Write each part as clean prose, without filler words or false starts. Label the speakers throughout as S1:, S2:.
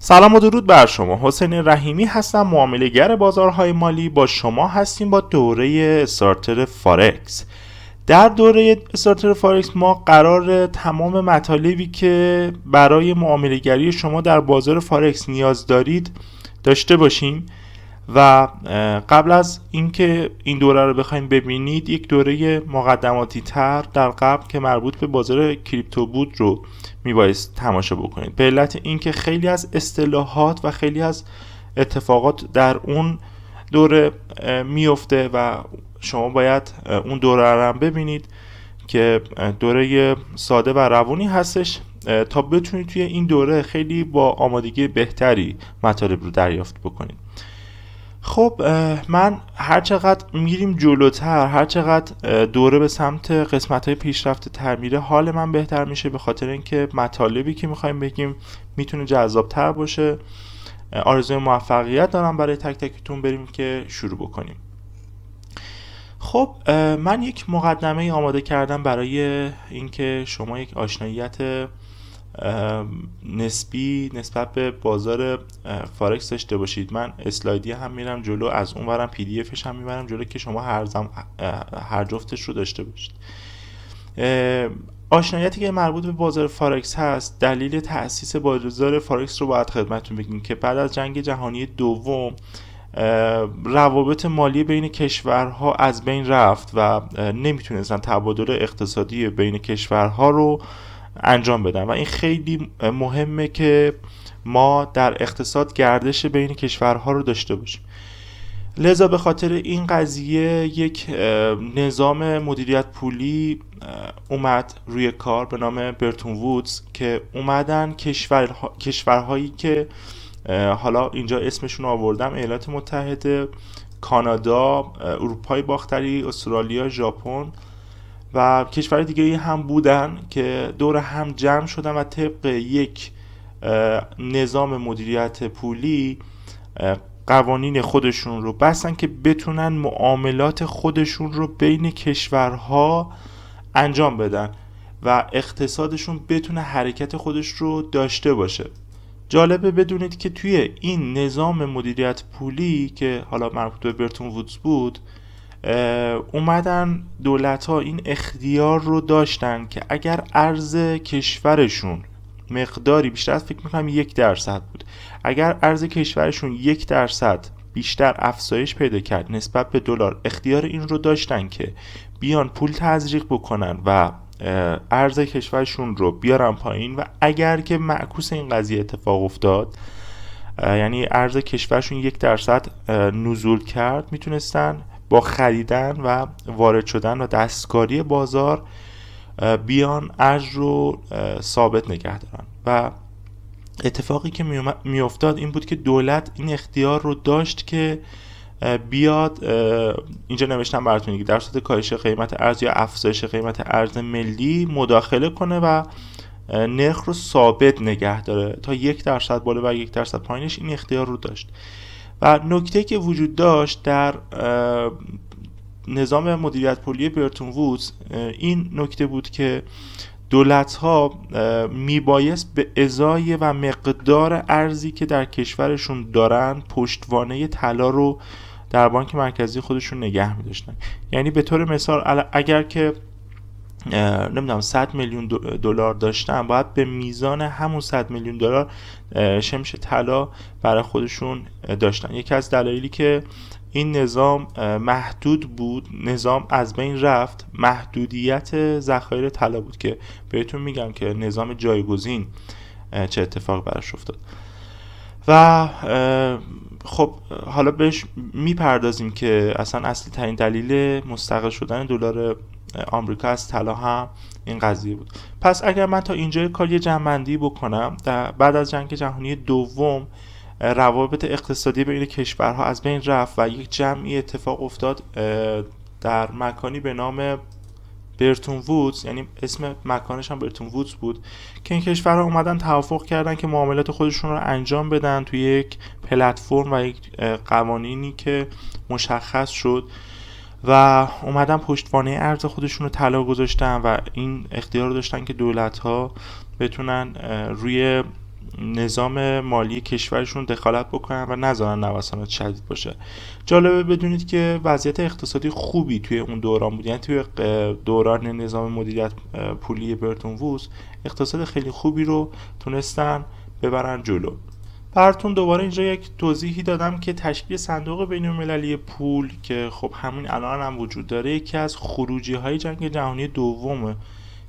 S1: سلام و درود بر شما. حسین رحیمی هستم، معامله‌گر بازارهای مالی. با شما هستیم با دوره استارتر فارکس. در دوره استارتر فارکس ما قرار تمام مطالبی که برای معامله‌گری شما در بازار فارکس نیاز دارید داشته باشیم و قبل از اینکه این دوره رو بخواید ببینید یک دوره مقدماتی تر در قبل که مربوط به بازار کریپتو بود رو میبایست تماشا بکنید، به علت اینکه خیلی از اصطلاحات و خیلی از اتفاقات در اون دوره میفته و شما باید اون دوره رو هم ببینید که دوره ساده و روونی هستش تا بتونید توی این دوره خیلی با آمادگی بهتری مطالب رو دریافت بکنید. خب من هر چقدر میریم جلوتر، هر چقدر دوره به سمت قسمت‌های پیشرفته تر میره، حال من بهتر میشه، به خاطر اینکه مطالبی که میخوایم بگیم میتونه جذابتر باشه. آرزوی موفقیت دارم برای تک تکتون. بریم که شروع بکنیم. خب من یک مقدمه آماده کردم برای اینکه شما یک آشناییت نسبی نسبت به بازار فارکس داشته باشید. من اسلایدی هم میرم جلو، از اون ورم پی دی افش هم میبرم جلو که شما هر جفتش رو داشته باشید. آشناییتی که مربوط به بازار فارکس هست، دلیل تأسیس بازار فارکس رو باید خدمتتون بگیم که بعد از جنگ جهانی دوم روابط مالی بین کشورها از بین رفت و نمیتونستن تبادل اقتصادی بین کشورها رو انجام بدن و این خیلی مهمه که ما در اقتصاد گردش بین کشورها رو داشته باشیم. لذا به خاطر این قضیه یک نظام مدیریت پولی اومد روی کار به نام برتون وودز که اومدن کشورهایی که حالا اینجا اسمشون آوردم: ایالات متحده، کانادا، اروپای باختری، استرالیا، ژاپن و کشور دیگه هم بودن که دور هم جمع شدن و طبق یک نظام مدیریت پولی قوانین خودشون رو بستن که بتونن معاملات خودشون رو بین کشورها انجام بدن و اقتصادشون بتونه حرکت خودش رو داشته باشه. جالبه بدونید که توی این نظام مدیریت پولی که حالا مربوط به برتون وودز بود، اومدن دولت ها این اختیار رو داشتن که اگر ارز کشورشون مقداری بیشتر از، فکر میکنم 1% بود، اگر ارز کشورشون 1% بیشتر افزایش پیدا کرد نسبت به دلار، اختیار این رو داشتن که بیان پول تزریق بکنن و ارز کشورشون رو بیارن پایین و اگر که معکوس این قضیه اتفاق افتاد، یعنی ارز کشورشون 1% نزول کرد، میتونستن با خریدن و وارد شدن و دستکاری بازار بیان ارز رو ثابت نگه دارن. و اتفاقی که میافتاد این بود که دولت این اختیار رو داشت که بیاد، اینجا نوشتم براتون که در صورت کاهش قیمت ارز یا افزایش قیمت ارز ملی مداخله کنه و نرخ رو ثابت نگه داره تا 1% بالا و 1% پایینش. این اختیار رو داشت و نکته که وجود داشت در نظام مدیریت پولی برتون وودز این نکته بود که دولت ها میبایست به ازای و مقدار ارزی که در کشورشون دارن پشتوانه طلا رو در بانک مرکزی خودشون نگه می‌داشتن. یعنی به طور مثال اگر که نمیدونم 100 میلیون دلار داشتن، باید به میزان همون 100 میلیون دلار شمش طلا برای خودشون داشتن. یکی از دلایلی که این نظام محدود بود، نظام از بین رفت، محدودیت ذخایر طلا بود که بهتون میگم که نظام جایگزین چه اتفاق براش افتاد. و خب حالا بهش میپردازیم که اصلا اصلی ترین دلیل مستقل شدن دلار آمریکا از طلا هم این قضیه بود. پس اگر من تا اینجا کار یه جمع‌بندی بکنم، بعد از جنگ جهانی دوم روابط اقتصادی بین کشورها از بین رفت و یک جمعی اتفاق افتاد در مکانی به نام برتون وودز، یعنی اسم مکانش هم برتون وودز بود، که این کشورها اومدن توافق کردن که معاملات خودشون رو انجام بدن توی یک پلتفرم و یک قوانینی که مشخص شد و اومدن پشتوانه ارز خودشون رو طلا گذاشتن و این اختیار رو داشتن که دولت‌ها بتونن روی نظام مالی کشورشون دخالت بکنن و نذارن نوسانات شدید باشه. جالبه بدونید که وضعیت اقتصادی خوبی توی اون دوران بود، یعنی توی دوران نظام مدیریت پولی برتون وودز اقتصاد خیلی خوبی رو تونستن ببرن جلو. براتون دوباره اینجا یک توضیحی دادم که تشکیل صندوق بین‌المللی پول که خب همین الان هم وجود داره یکی از خروجی‌های جنگ جهانی دومه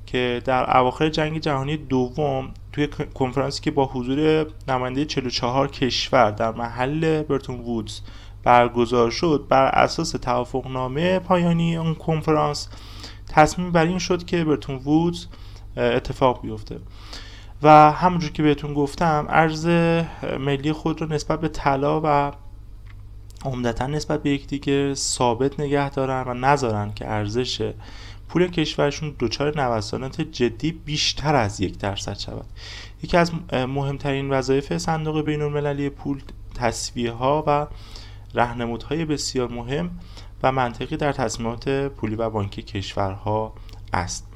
S1: که در اواخر جنگ جهانی دوم توی کنفرانسی که با حضور نماینده 44 کشور در محل برتون وودز برگزار شد، بر اساس توافقنامه پایانی اون کنفرانس تصمیم بر این شد که برتون وودز اتفاق بیفته و همونجور که بهتون گفتم ارز ملی خود رو نسبت به طلا و عمدتاً نسبت به یکدیگه ثابت نگه دارن و نذارن که ارزش پول کشورشون دچار نوسانات جدی بیشتر از 1% شود. یکی از مهمترین وظایف صندوق بین‌المللی پول تسویه‌ها و راهنمودهای بسیار مهم و منطقی در تصمیمات پولی و بانکی کشورها است.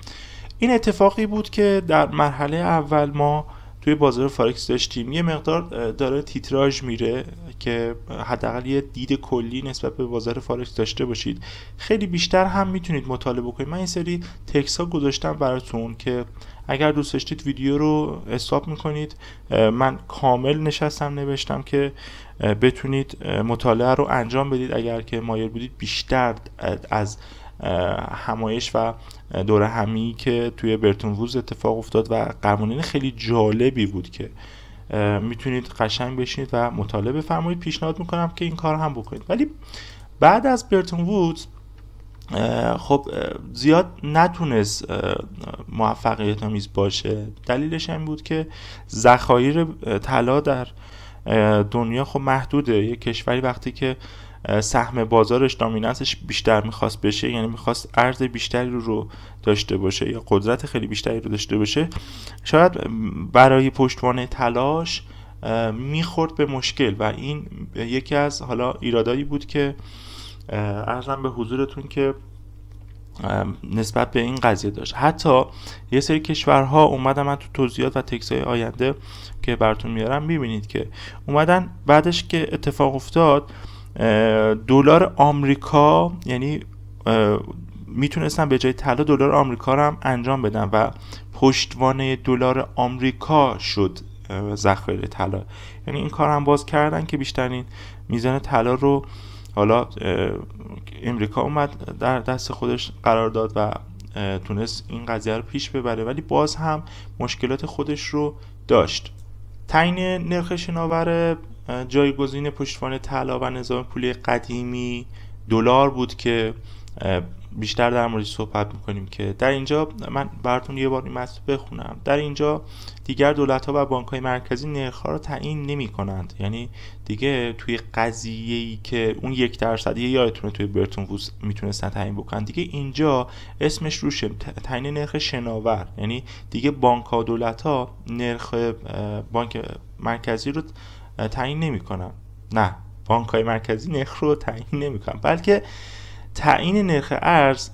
S1: این اتفاقی بود که در مرحله اول ما توی بازار فارکس داشتیم. یه مقدار داره تیتراژ میره که حداقل یه دید کلی نسبت به بازار فارکس داشته باشید. خیلی بیشتر هم میتونید مطالعه بکنید. من این سری تکست ها گذاشتم براتون که اگر دوست داشتید ویدیو رو استاپ میکنید. من کامل نشستم نوشتم که بتونید مطالعه رو انجام بدید اگر که مایل بودید بیشتر از همایش و دوره همی که توی برتون وودز اتفاق افتاد و قوانین خیلی جالبی بود که میتونید قشنگ بشینید و مطالعه بفرمایید. پیشنهاد میکنم که این کار هم بکنید. ولی بعد از برتون وودز خب زیاد نتونست موفقیت آمیز باشه. دلیلش این بود که ذخایر طلا در دنیا خب محدوده. یک کشوری وقتی که سهم بازارش دامیننسش بیشتر میخواست بشه، یعنی میخواست ارز بیشتری رو داشته باشه یا قدرت خیلی بیشتری رو داشته باشه، شاید برای پشتوانه تلاش میخورد به مشکل و این یکی از حالا ایرادایی بود که عرضم به حضورتون که نسبت به این قضیه داشت. حتی یه سری کشورها اومدن، من تو توضیحات و تکسای آینده که براتون میارم میبینید که اومدن بعدش که اتفاق افتاد دلار آمریکا، یعنی میتونستن به جای طلا دلار آمریکا رو هم انجام بدن و پشتوانه دلار آمریکا شد ذخایر طلا. یعنی این کار هم باز کردن که بیشترین میزان طلا رو حالا امریکا اومد در دست خودش قرار داد و تونست این قضیه رو پیش ببره، ولی باز هم مشکلات خودش رو داشت. تعیین نرخ شناور جایگزین پشتوانه طلا و نظام پولی قدیمی دلار بود که بیشتر در موردش صحبت میکنیم که در اینجا من براتون یه بار این مطلب بخونم. در اینجا دیگر دولت‌ها و بانک‌های مرکزی نرخ‌ها رو تعیین نمی‌کنند. یعنی دیگه توی قضیه‌ای که اون 1% یادتونه توی برتون وودز میتونستن تعیین بکنن، دیگه اینجا اسمش روشه تعیین نرخ شناور. یعنی دیگه بانک‌ها و دولت‌ها نرخ بانک مرکزی رو تعیین نمی‌کنن. نه، بانک‌های مرکزی نرخ رو تعیین نمی‌کنن، بلکه تعیین نرخ ارز،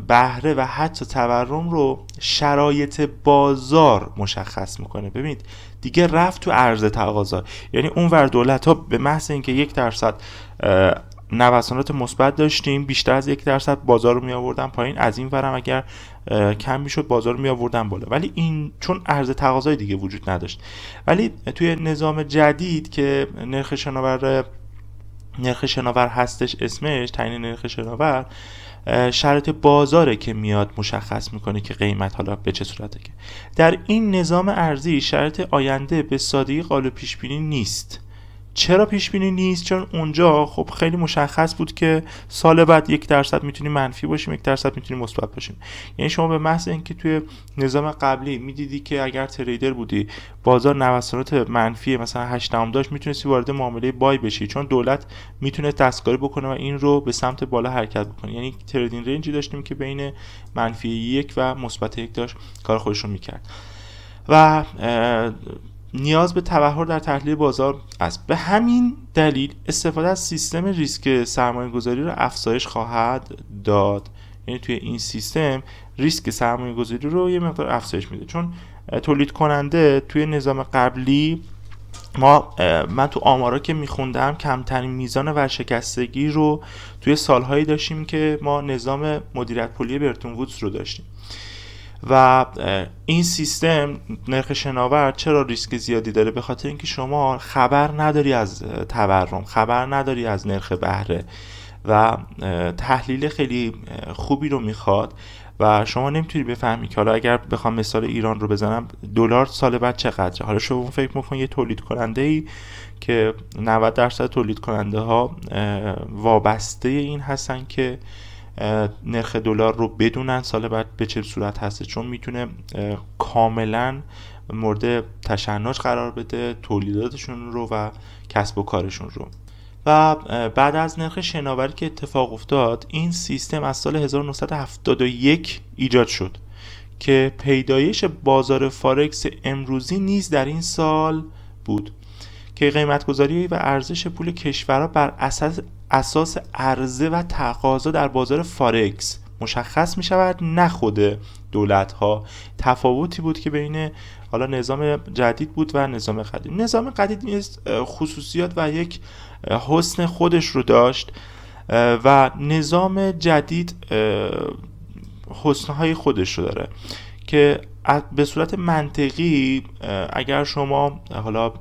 S1: بهره و حتی تورم رو شرایط بازار مشخص میکنه. ببینید دیگه رفت تو عرضه تقاضا، یعنی اونور دولت ها به محض اینکه 1% نوسانات مثبت داشتیم بیشتر از 1% بازار رو می آوردن پایین، از این ورم اگر کم میشد بازار رو می آوردن بالا، ولی این چون عرضه تقاضای دیگه وجود نداشت. ولی توی نظام جدید که نرخ شناور هستش، اسمش تعیین نرخ شناور، شرایط بازاره که میاد مشخص میکنه که قیمت حالا به چه صورته. که در این نظام ارزی شرایط آینده به سادگی قابل پیش بینی نیست. چرا پیش بینی نیست؟ چون اونجا خب خیلی مشخص بود که سال بعد 1% میتونیم منفی باشیم، 1% میتونیم مثبت باشیم. یعنی شما به محض اینکه توی نظام قبلی میدیدی که اگر تریدر بودی بازار نوسانات منفی مثلا 8 داشت، میتونستی وارد معامله بای بشی، چون دولت میتونه دستکاری بکنه و این رو به سمت بالا حرکت بکنه. یعنی تریدینگ رنجی داشتیم که بین -1 و -1 داشت کار خودش رو میکرد و نیاز به تبحر در تحلیل بازار است. به همین دلیل استفاده از سیستم ریسک سرمایه‌گذاری رو افزایش خواهد داد. یعنی توی این سیستم ریسک سرمایه‌گذاری رو یه مقدار افزایش میده، چون تولید کننده توی نظام قبلی من تو آمارا که میخوندم کمترین میزان ورشکستگی رو توی سالهایی داشتیم که ما نظام مدیریت پولی برتون وودز رو داشتیم و این سیستم نرخ شناور چرا ریسک زیادی داره؟ به خاطر اینکه شما خبر نداری از تورم، خبر نداری از نرخ بهره و تحلیل خیلی خوبی رو میخواد و شما نمیتونی بفهمی که حالا اگر بخوام مثال ایران رو بزنم دلار سال بعد چقدره. حالا شما فکر میکنید یه تولید کننده ای که 90% تولید کننده ها وابسته این هستن که نرخ دلار رو بدونن سال بعد به چه صورت هست، چون میتونه کاملا مورد تشنج قرار بده تولیداتشون رو و کسب و کارشون رو. و بعد از نرخ شناوری که اتفاق افتاد، این سیستم از سال 1971 ایجاد شد که پیدایش بازار فارکس امروزی نیز در این سال بود که قیمتگذاری و ارزش پول کشورها بر اساس عرضه و تقاضا در بازار فارکس مشخص می شود، نه خود دولت ها. تفاوتی بود که بین حالا نظام جدید بود و نظام قدیم. نظام قدیم خصوصیات و یک حسن خودش رو داشت و نظام جدید حسنهای خودش رو داره که به صورت منطقی اگر شما حالا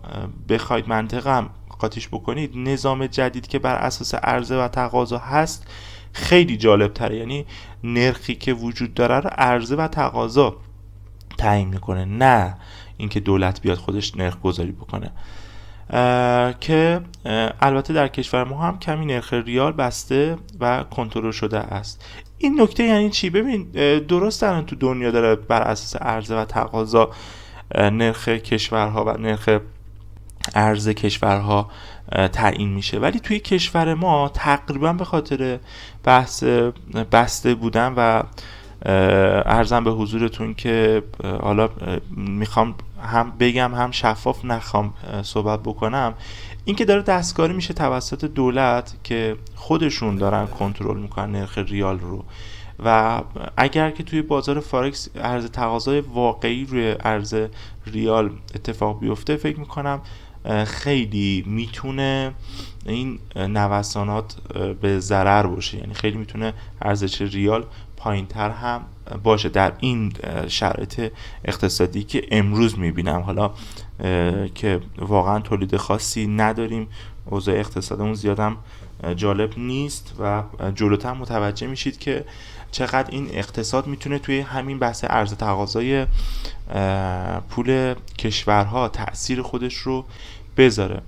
S1: بخواید منطقم قاطیش بکنید، نظام جدید که بر اساس عرضه و تقاضا هست خیلی جالب تره. یعنی نرخی که وجود داره رو عرضه و تقاضا تعیین میکنه، نه اینکه دولت بیاد خودش نرخ گذاری بکنه. که البته در کشور ما هم کمی نرخ ریال بسته و کنترل شده است. این نکته یعنی چی؟ ببین درست الان تو دنیا داره بر اساس عرضه و تقاضا نرخ کشورها و نرخ ارز کشورها تعیین میشه، ولی توی کشور ما تقریبا به خاطر بحث بسته بودن و عرضم به حضورتون که حالا میخوام هم بگم هم شفاف نخوام صحبت بکنم، این که داره دستکاری میشه توسط دولت که خودشون دارن کنترل میکنن نرخ ریال رو و اگر که توی بازار فارکس عرضه تقاضای واقعی روی ارز ریال اتفاق بیفته، فکر میکنم خیلی میتونه این نوسانات به ضرر باشه. یعنی خیلی میتونه ارزش ریال پایینتر هم باشه در این شرایط اقتصادی که امروز میبینم. حالا که واقعا تولید خاصی نداریم، اوضاع اقتصادمون زیادم جالب نیست و جلوتر متوجه میشید که چقدر این اقتصاد میتونه توی همین بحث عرضه تقاضای پول کشورها تأثیر خودش رو بذاره.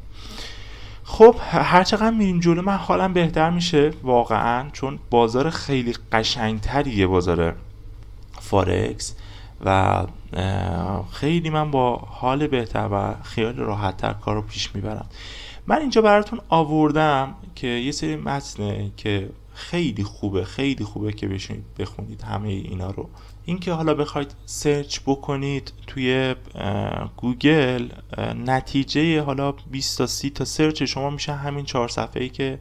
S1: خب هرچقدر میریم جلو من حالم بهتر میشه واقعا، چون بازار خیلی قشنگتریه بازار فارکس و خیلی من با حال بهتر و خیال راحتتر کار رو پیش میبرم. من اینجا براتون آوردم که یه سری متنه که خیلی خوبه که بشینید بخونید همه اینا رو. این که حالا بخواید سرچ بکنید توی گوگل، نتیجه حالا 20 تا 30 تا سرچ شما میشه همین 4 صفحه‌ای که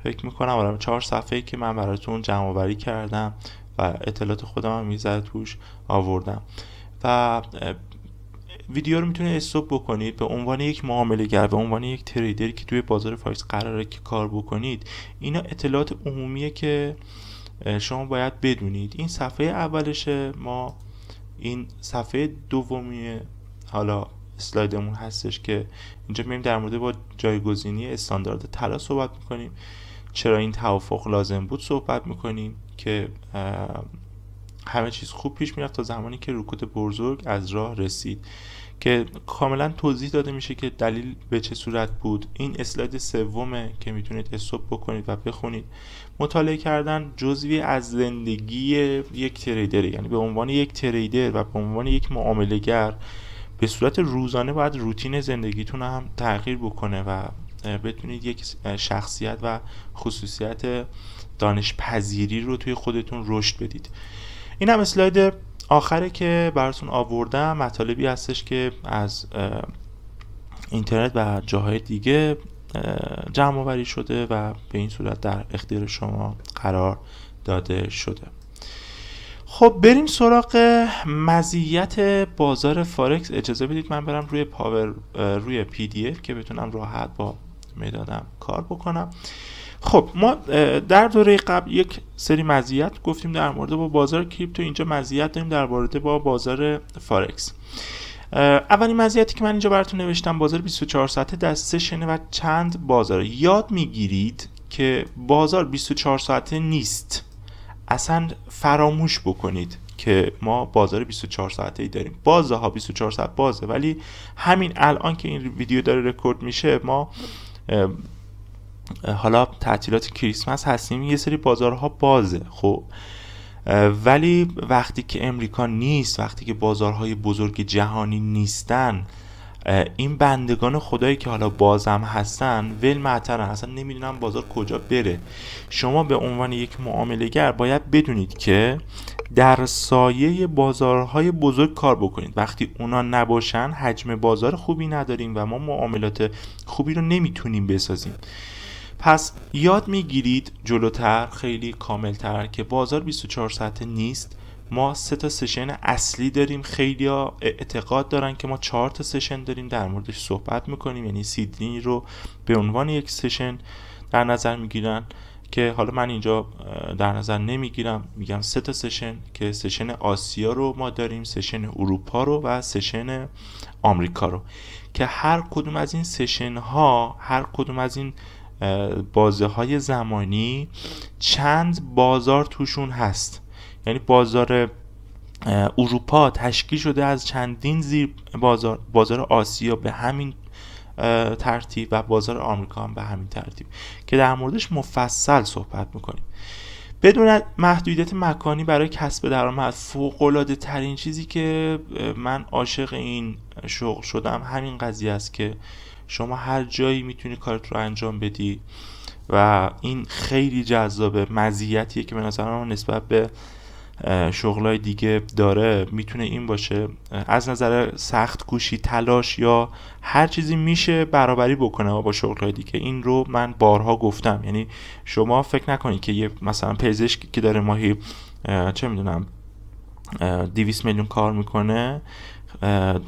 S1: فکر میکنم 4 صفحه‌ای که من براتون جمع آوری کردم و اطلاعات خودم هم میذاره توش آوردم و ویدیو رو میتونید استاپ بکنید. به عنوان یک معامله‌گر، به عنوان یک تریدری که توی بازار فارکس قراره که کار بکنید، اینا اطلاعات عمومیه که شما باید بدونید. این صفحه اولشه، ما این صفحه دومی حالا اسلایدمون هستش که اینجا میایم در مورد با جایگزینی استاندارد طلا صحبت میکنیم، چرا این توافق لازم بود صحبت میکنیم که همه چیز خوب پیش میرفت تا زمانی که رکود بزرگ از راه رسید که کاملا توضیح داده میشه که دلیل به چه صورت بود. این اسلاید سومه که میتونید استاپ بکنید و بخونید. مطالعه کردن جزوی از زندگی یک تریدر، یعنی به عنوان یک تریدر و به عنوان یک معامله‌گر به صورت روزانه باید روتین زندگیتون هم تغییر بکنه و بتونید یک شخصیت و خصوصیت دانش پذیری رو توی خودتون رشد بدید. این هم اسلاید آخره که براتون آوردم، مطالبی هستش که از اینترنت و جاهای دیگه جمع آوری شده و به این صورت در اختیار شما قرار داده شده. خب بریم سراغ مزیت بازار فارکس. اجازه بدید من برم روی PDF که بتونم راحت با مدادم کار بکنم. خب ما در دوره قبل یک سری مزیت گفتیم در مورد با بازار کریپتو، اینجا مزیت داریم در مورد با بازار فارکس. اولین مزیتی که من اینجا براتون نوشتم بازار 24 ساعته در سشن و چند بازار. یاد میگیرید که بازار 24 ساعته نیست، اصلا فراموش بکنید که ما بازار 24 ساعته ای داریم. بازه ها 24 ساعت بازه، ولی همین الان که این ویدیو داره رکورد میشه ما حالا تعطیلات کریسمس هستیم، یه سری بازارها بازه. خب ولی وقتی که امریکا نیست، وقتی که بازارهای بزرگ جهانی نیستن، این بندگان خدایی که حالا بازم هستن ول معطرن، اصلا نمیدونم بازار کجا بره. شما به عنوان یک معامله‌گر باید بدونید که در سایه بازارهای بزرگ کار بکنید. وقتی اونا نباشن حجم بازار خوبی نداریم و ما معاملات خوبی رو نمیتونیم بسازیم. پس یاد میگیرید جلوتر خیلی کاملتر که بازار 24 ساعته نیست. ما 3 تا سشن اصلی داریم. خیلی ها اعتقاد دارن که ما 4 تا سشن داریم، در موردش صحبت میکنیم. یعنی سیدنی رو به عنوان یک سشن در نظر میگیرن که حالا من اینجا در نظر نمیگیرم، میگم 3 تا سشن که سشن آسیا رو ما داریم، سشن اروپا رو و سشن آمریکا رو، که هر کدوم از این سشن ها، هر کدوم از این بازه های زمانی چند بازار توشون هست. یعنی بازار اروپا تشکیل شده از چندین زیر بازار آسیا به همین ترتیب و بازار آمریکا هم به همین ترتیب که در موردش مفصل صحبت میکنیم. بدون محدودیت مکانی برای کسب درآمد، فوق‌العاده ترین چیزی که من عاشق این شغل شدم همین قضیه است که شما هر جایی میتونی کارت رو انجام بدی و این خیلی جذابه. مزیتیه که به نظر من نسبت به شغلای دیگه داره میتونه این باشه، از نظر سخت کوشی، تلاش یا هر چیزی میشه برابری بکنه با شغلای دیگه. این رو من بارها گفتم. یعنی شما فکر نکنید که یه مثلا پزشکی که داره ماهی چه میدونم 200 میلیون کار میکنه،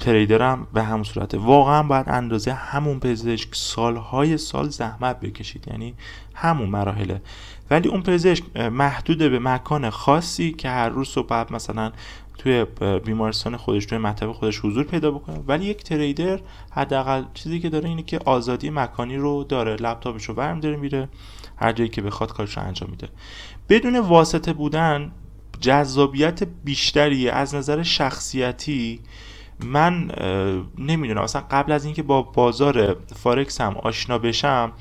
S1: تریدرم به همون صورته. واقعا باید اندازه همون پزشک سالهای سال زحمت بکشید، یعنی همون مراحله. ولی اون پزشک محدوده به مکان خاصی که هر روز صبح مثلا توی بیمارستان خودش، توی مطب خودش حضور پیدا بکنه. ولی یک تریدر حداقل چیزی که داره اینه که آزادی مکانی رو داره، لپتاپش رو برمی‌داره میره هر جایی که بخواد کارش رو انجام میده. بدون واسطه بودن جذابیت بیشتری از نظر شخصیتی. من نمیدونم، اصلا قبل از اینکه با بازار فارکس هم آشنا بشم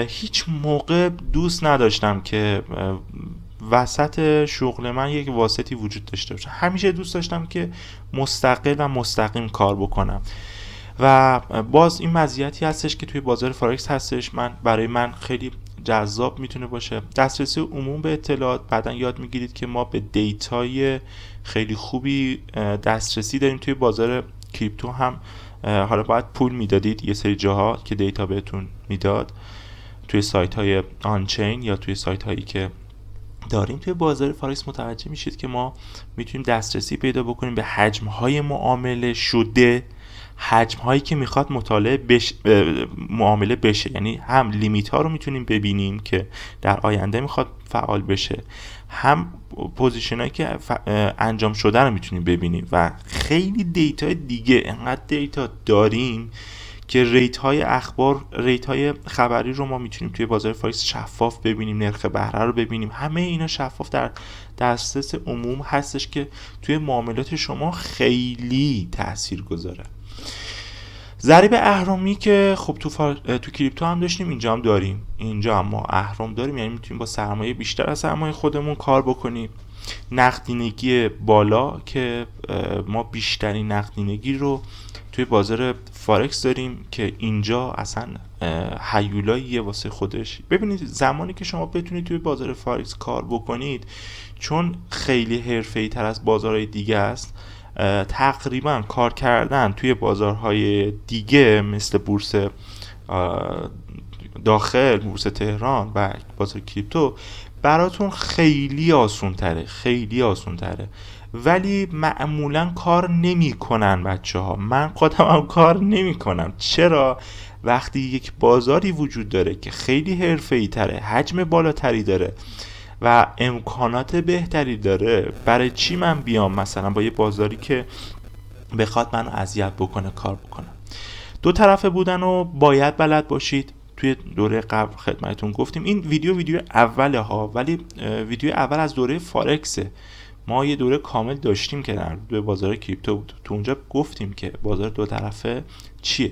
S1: هیچ موقع دوست نداشتم که وسط شغل من یک واسطی وجود داشته باشه. همیشه دوست داشتم که مستقل و مستقیم کار بکنم و باز این مزیتی هستش که توی بازار فارکس هستش. برای من خیلی جذاب میتونه باشه. دسترسی عموم به اطلاعات. بعدن یاد میگیرید که ما به دیتای خیلی خوبی دسترسی داریم. توی بازار کریپتو هم حالا باید پول میدادید یه سری جاها که دیتا بهتون میداد، توی سایت های آنچین یا توی سایت هایی که داریم. توی بازار فارکس متوجه میشید که ما میتونیم دسترسی پیدا بکنیم به حجم های معامله شده، حجم هایی که میخواد معامله بشه. یعنی هم لیمیت ها رو میتونیم ببینیم که در آینده میخواد فعال بشه، هم پوزیشن هایی که انجام شده رو میتونیم ببینیم و خیلی دیتا دیگه. انقدر دیتا داریم که ریت های اخبار، ریت های خبری رو ما میتونیم توی بازار فارکس شفاف ببینیم، نرخ بهره رو ببینیم. همه اینا شفاف در دسترس عموم هستش که توی معاملات شما خیلی تأثیر گذاره. ضریب اهرمی که خب تو کریپتو هم داشتیم، اینجا هم داریم. اینجا هم ما اهرم داریم، یعنی میتونیم با سرمایه بیشتر از سرمایه خودمون کار بکنیم. نقدینگی بالا که ما بیشترین نقدینگی رو توی بازار فارکس داریم که اینجا اصلا هیولاییه واسه خودش. ببینید زمانی که شما بتونید توی بازار فارکس کار بکنید، چون خیلی حرفه‌ای تر از بازارهای دیگه است، تقریبا کار کردن توی بازارهای دیگه مثل بورس داخل، بورس تهران و بازار کریپتو براتون خیلی آسون تره ولی معمولا کار نمی کنن بچه ها. من خودم هم کار نمی کنم. چرا؟ وقتی یک بازاری وجود داره که خیلی حرفه‌ای تره، حجم بالاتری داره و امکانات بهتری داره، برای چی من بیام مثلا با یه بازاری که بخواد منو اذیت بکنه کار بکنم؟ دو طرفه بودن و باید بلد باشید. توی دوره قبل خدمتتون گفتیم، این ویدیو اوله ها، ولی ویدیو اول از دوره فارکسه. ما یه دوره کامل داشتیم که در بازار کریپتو بود. تو اونجا گفتیم که بازار دو طرفه چیه.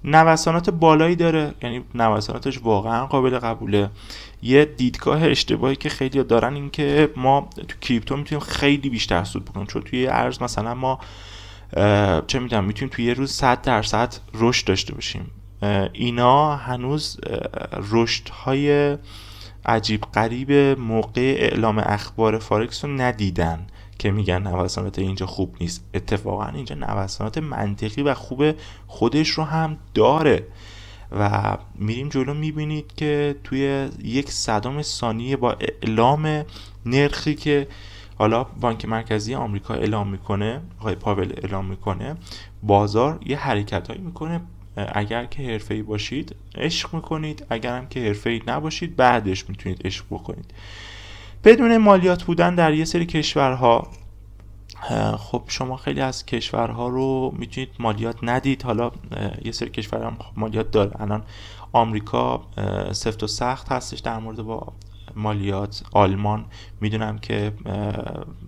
S1: نوسانات بالایی داره، یعنی نوساناتش واقعا قابل قبوله. یه دیدگاه اشتباهی که خیلی دارن این که ما تو کریپتو میتونیم خیلی بیشتر سود بکنیم، چون توی ارز مثلا ما چه میدونم میتونیم توی یه روز 100% رشد داشته باشیم. اینا هنوز رشدهای عجیب غریب موقع اعلام اخبار فارکس رو ندیدن که میگن نوسانات اینجا خوب نیست. اتفاقا اینجا نوسانات منطقی و خوب خودش رو هم داره و میریم جلو میبینید که توی 0.01 ثانیه با اعلام نرخی که حالا بانک مرکزی آمریکا اعلام میکنه، آقای پاول اعلام میکنه، بازار یه حرکتایی میکنه. اگر که حرفه‌ای باشید عشق میکنید، اگر هم که حرفه‌ای نباشید بعدش میتونید عشق بکنید. بدون مالیات بودن در یه سری کشورها، خب شما خیلی از کشورها رو میتونید مالیات ندید. حالا یه سری کشورها هم مالیات داره. الان آمریکا سفت و سخت هستش در مورد با مالیات. آلمان میدونم که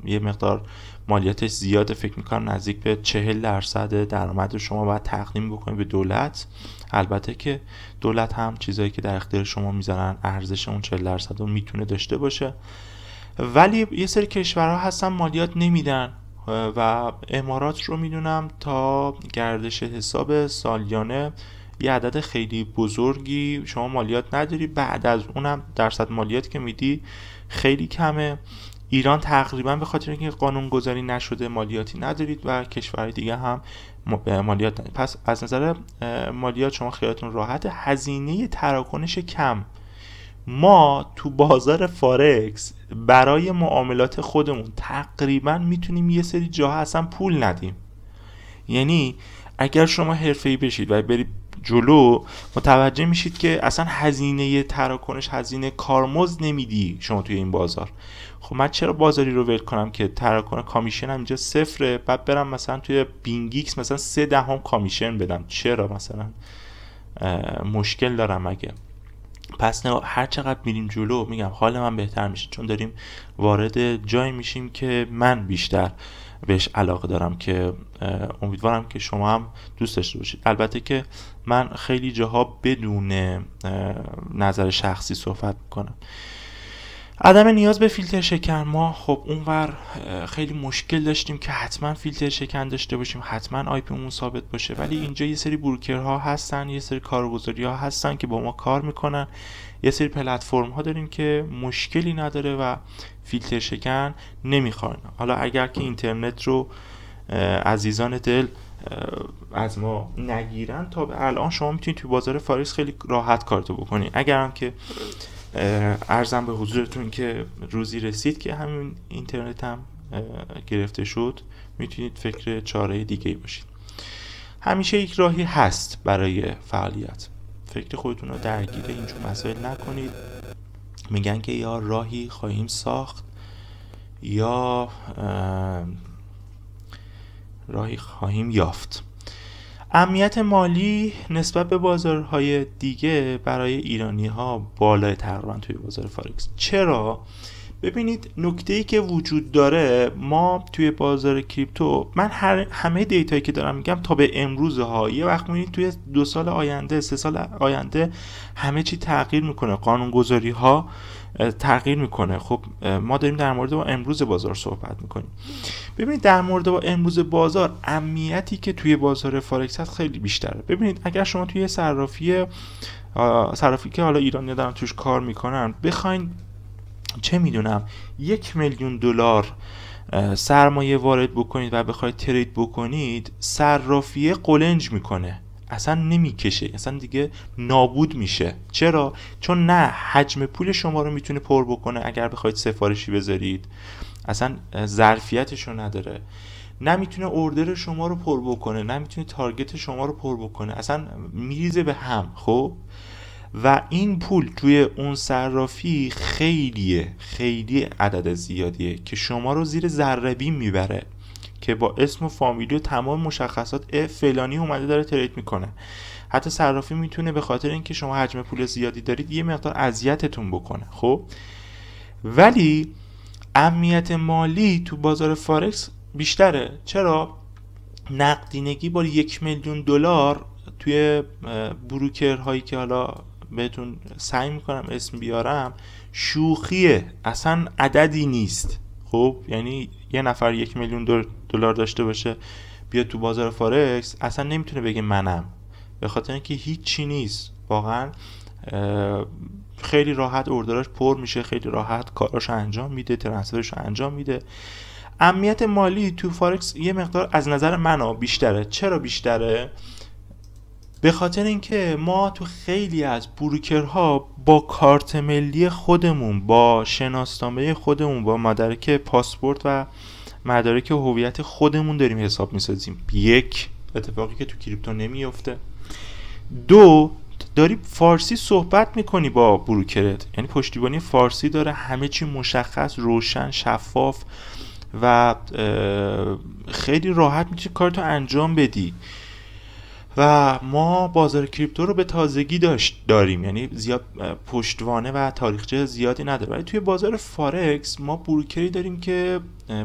S1: یه مقدار مالیاتش زیاده، فکر میکنم نزدیک به 40% درآمد شما باید تقدیم بکنید به دولت. البته که دولت هم چیزایی که در اختیار شما میذارن ارزش اون 40% رو میتونه داشته باشه، ولی یه سری کشورها هستن مالیات نمیدن و امارات رو میدونم تا گردش حساب سالیانه یه عدد خیلی بزرگی شما مالیات نداری، بعد از اونم درصد مالیات که میدی خیلی کمه. ایران تقریبا به خاطر اینکه قانون گذاری نشده مالیاتی ندارید و کشورهای دیگه هم مالیات ندارید. پس از نظر مالیات شما خیالتون راحت. هزینه تراکنش کم. ما تو بازار فارکس برای معاملات خودمون تقریبا میتونیم یه سری جاها اصلا پول ندیم. یعنی اگر شما حرفه‌ای بشید و برید جلو متوجه میشید که اصلا هزینه تراکنش، هزینه کارمزد نمیدی شما توی این بازار. خب من چرا بازاری رو ول کنم که تراکنش کامیشن هم اینجا صفره، بعد برم مثلا توی بینگیکس مثلا 0.3 کامیشن بدم؟ چرا مثلا مشکل دارم مگه؟ پس نه، هر چقدر میریم جلو میگم حال من بهتر میشه، چون داریم وارد جایی میشیم که من بیشتر بهش علاقه دارم که امیدوارم که شما هم دوست داشته باشید. البته که من خیلی جاها بدون نظر شخصی صحبت میکنم. عدم نیاز به فیلتر شکن. ما خب اونور خیلی مشکل داشتیم که حتما فیلتر شکن داشته باشیم، حتما آی پیمون ثابت باشه، ولی اینجا یه سری بروکرها هستن، یه سری کارگزاری ها هستن که با ما کار میکنن. یه سری پلتفرم ها داریم که مشکلی نداره و فیلتر شکن نمیخوان. حالا اگر که اینترنت رو عزیزان دل از ما نگیرن، تا به الان شما میتونید توی بازار فارکس خیلی راحت کارتو بکنید. اگر هم که عرضم به حضورتون که روزی رسید که همین اینترنت هم گرفته شد، میتونید فکر چاره دیگه باشید. همیشه یک راهی هست برای فعالیت. فکر خودتون رو درگیر اینجور مسائل نکنید. میگن که یا راهی خواهیم ساخت یا راهی خواهیم یافت. امنیت مالی نسبت به بازارهای دیگه برای ایرانی ها بالای تقریبا توی بازار فارکس. چرا؟ ببینید نکته‌ای که وجود داره، ما توی بازار کریپتو، من همه دیتایی که دارم میگم تا به امروز ها، یه وقت میبینید توی 2 سال آینده، 3 سال آینده همه چی تغییر میکنه، قانون گذاری ها تغییر میکنه. خب ما داریم در مورد با امروز بازار صحبت میکنیم. ببینید در مورد با امروز بازار، امنیتی که توی بازار فارکس هست خیلی بیشتره. ببینید اگر شما توی صرافی که حالا ایرانی دارن توش کار میکنن، بخواین چه میدونم $1,000,000 سرمایه وارد بکنید و بخواید ترید بکنید، صرافیه قلنج میکنه. اصلا نمیکشه، اصلا دیگه نابود میشه. چرا؟ چون نه حجم پول شما رو میتونه پر بکنه اگر بخواید سفارشی بذارید، اصلا ظرفیتشو نداره، نمیتونه اوردر شما رو پر بکنه، نمیتونه تارگت شما رو پر بکنه، اصلا میریزه به هم. خب و این پول توی اون صرافی خیلی عدد زیادیه که شما رو زیر ذره‌بین میبره که با اسم و فامیلی و تمام مشخصات فلانی اومده داره ترید میکنه. حتی صرافی میتونه به خاطر اینکه شما حجم پول زیادی دارید یه مقدار اذیتتون بکنه. خب ولی امنیت مالی تو بازار فارکس بیشتره. چرا؟ نقدینگی با 1,000,000 دلار توی بروکرهایی که حالا بهتون سعی میکنم اسم بیارم شوخیه، اصلا عددی نیست. خب یعنی یه نفر 1,000,000 دلار داشته باشه بیاد تو بازار فارکس اصلا نمیتونه بگه منم، به خاطر اینکه هیچی نیست واقعا. خیلی راحت اوردراش پر میشه، خیلی راحت کاراش انجام میده، ترانسفرش انجام میده. امنیت مالی تو فارکس یه مقدار از نظر من بیشتره. چرا بیشتره؟ به خاطر اینکه ما تو خیلی از بروکرها با کارت ملی خودمون، با شناسنامه خودمون، با مدارک پاسپورت و مدارک هویت خودمون داریم حساب میسازیم. یک، اتفاقی که تو کریپتو نمیفته. دو، داری فارسی صحبت میکنی با بروکرت، یعنی پشتیبانی فارسی داره، همه چی مشخص، روشن، شفاف و خیلی راحت میتونی کارتو انجام بدی. و ما بازار کریپتو رو به تازگی داریم، یعنی زیاد پشتوانه و تاریخچه زیادی نداره. ولی توی بازار فارکس ما بروکری داریم که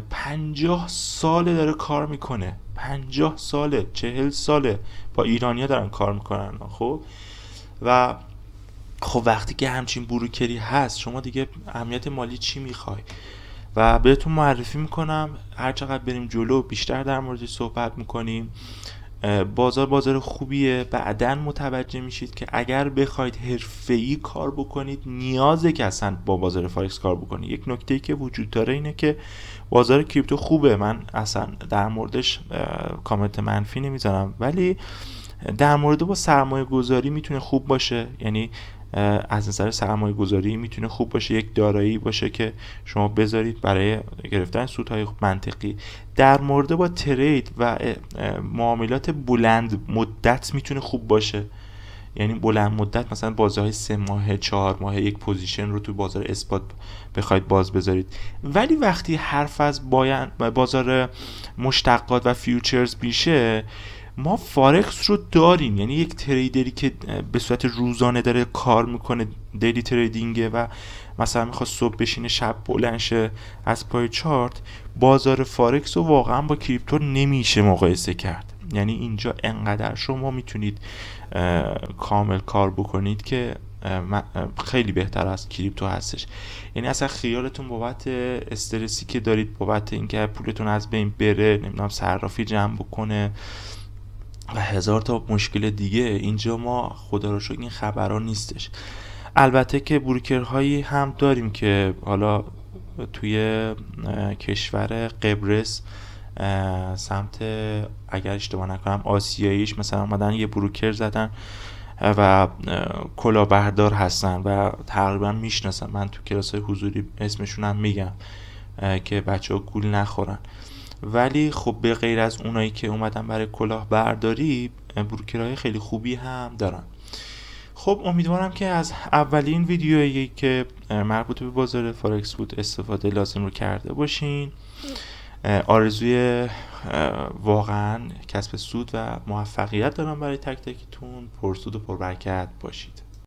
S1: 50 ساله داره کار میکنه، 50 ساله، 40 ساله با ایرانیا دارن کار میکنن. خب و خب وقتی که همچین بروکری هست شما دیگه امنیت مالی چی میخوای؟ و بهتون معرفی میکنم، هر چقدر بریم جلو بیشتر در موردش صحبت میکنیم. بازار خوبیه. بعداً متوجه میشید که اگر بخواید حرفه‌ای کار بکنید نیازه که اصلا با بازار فارکس کار بکنید. یک نکته‌ای که وجود داره اینه که بازار کریپتو خوبه، من اصلا در موردش کامنت منفی نمیذارم، ولی در مورد با سرمایه گذاری میتونه خوب باشه. یعنی از نظر سرمایه گذاری میتونه خوب باشه، یک دارایی باشه که شما بذارید برای گرفتن سودهای منطقی. در مورد با ترید و معاملات بلند مدت میتونه خوب باشه، یعنی بلند مدت مثلا بازارهای 3 ماه 4 ماه یک پوزیشن رو تو بازار اسپات بخواید باز بذارید. ولی وقتی حرف از بازار مشتقات و فیوچرز میشه، ما فارکس رو داریم، یعنی یک تریدری که به صورت روزانه داره کار میکنه، دیلی تریدینگه و مثلا میخواد صبح بشینه شب بلند شه از پای چارت. بازار فارکس رو واقعا با کریپتو نمیشه مقایسه کرد. یعنی اینجا انقدر شما میتونید کامل کار بکنید که خیلی بهتر از کریپتو هستش. یعنی اصلا خیالتون بابت استرسی که دارید بابت اینکه پولتون از بین بره، نمیدونم صرافی جمع بکنه و هزار تا مشکل دیگه، اینجا ما خدا رو شکر این خبرها نیستش. البته که بروکرهایی هم داریم که حالا توی کشور قبرس سمت اگر اشتباه نکنم آسیاییش مثلا اومدن یه بروکر زدن و کلاهبردار هستن و تقریبا میشناسن، من تو کلاس‌های حضوری اسمشون هم میگم که بچه‌ها گول نخورن. ولی خب به غیر از اونایی که اومدن برای کلاهبرداری، بروکرهای خیلی خوبی هم دارن. خب امیدوارم که از اولین ویدیویی که مربوط به بازار فارکس بود استفاده لازم رو کرده باشین. آرزوی واقعا کسب سود و موفقیت دارم برای تک تکتون. پرسود و پربرکت باشید.